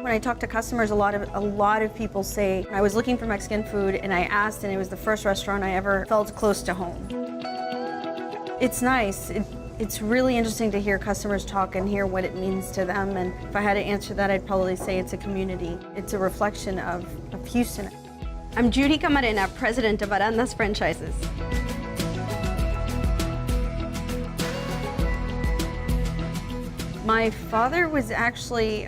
When I talk to customers, a lot of people say, I was looking for Mexican food and I asked, and it was the first restaurant I ever felt close to home. It's nice. It's really interesting to hear customers talk and hear what it means to them. And if I had to answer that, I'd probably say it's a community. It's a reflection of Houston. I'm Judy Camarena, president of Aranda's Franchises. My father was actually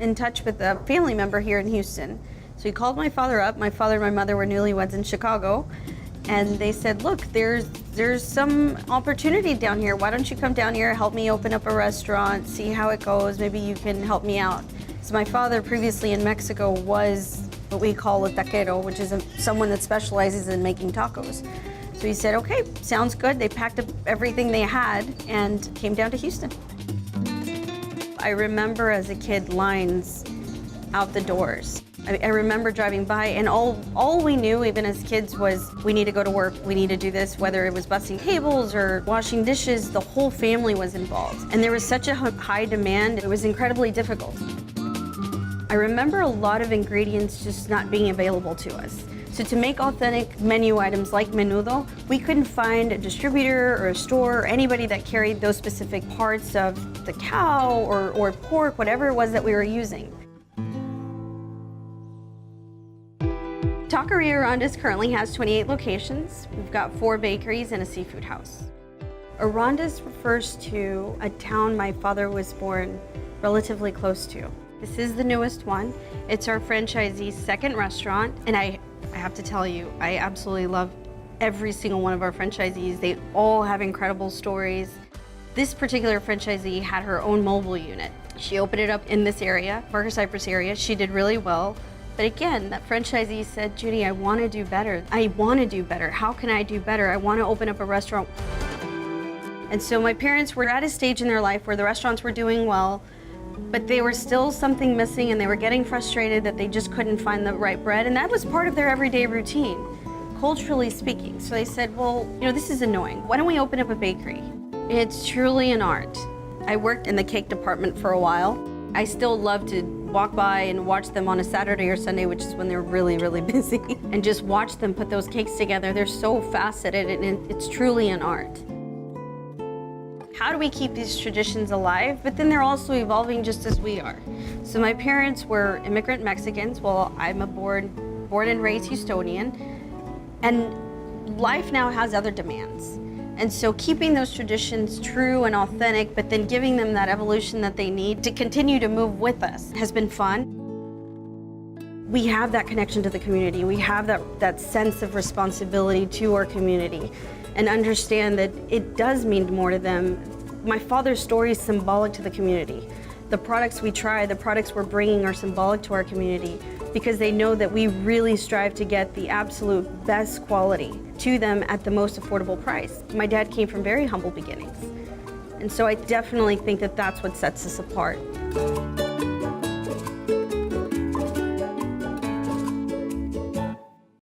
in touch with a family member here in Houston. So he called my father up. My father and my mother were newlyweds in Chicago. And they said, look, there's some opportunity down here. Why don't you come down here, help me open up a restaurant, see how it goes. Maybe you can help me out. So my father previously in Mexico was what we call a taquero, which is someone that specializes in making tacos. So he said, okay, sounds good. They packed up everything they had and came down to Houston. I remember as a kid lines out the doors. I remember driving by, and all we knew, even as kids, was we need to go to work, we need to do this, whether it was busting tables or washing dishes, the whole family was involved. And there was such a high demand, it was incredibly difficult. I remember a lot of ingredients just not being available to us. So to make authentic menu items like menudo, we couldn't find a distributor or a store or anybody that carried those specific parts of the cow or pork, whatever it was that we were using. Taqueria Aranda's currently has 28 locations. We've got 4 bakeries and a seafood house. Aranda's refers to a town my father was born relatively close to. This is the newest one. It's our franchisee's second restaurant, and I have to tell you, I absolutely love every single one of our franchisees. They all have incredible stories. This particular franchisee had her own mobile unit. She opened it up in this area, Parker Cypress area. She did really well. But again, that franchisee said, Judy, I want to do better. I want to do better. How can I do better? I want to open up a restaurant. And so my parents were at a stage in their life where the restaurants were doing well, but they were still something missing, and they were getting frustrated that they just couldn't find the right bread. And that was part of their everyday routine, culturally speaking. So they said, well, this is annoying. Why don't we open up a bakery? It's truly an art. I worked in the cake department for a while. I still love to walk by and watch them on a Saturday or Sunday, which is when they're really, really busy, and just watch them put those cakes together. They're so faceted, and it's truly an art. How do we keep these traditions alive? But then they're also evolving just as we are. So my parents were immigrant Mexicans. Well, I'm a born and raised Houstonian, and life now has other demands. And so keeping those traditions true and authentic, but then giving them that evolution that they need to continue to move with us has been fun. We have that connection to the community. We have that sense of responsibility to our community and understand that it does mean more to them. My father's story is symbolic to the community. The products we try, the products we're bringing are symbolic to our community because they know that we really strive to get the absolute best quality to them at the most affordable price. My dad came from very humble beginnings. And so I definitely think that that's what sets us apart.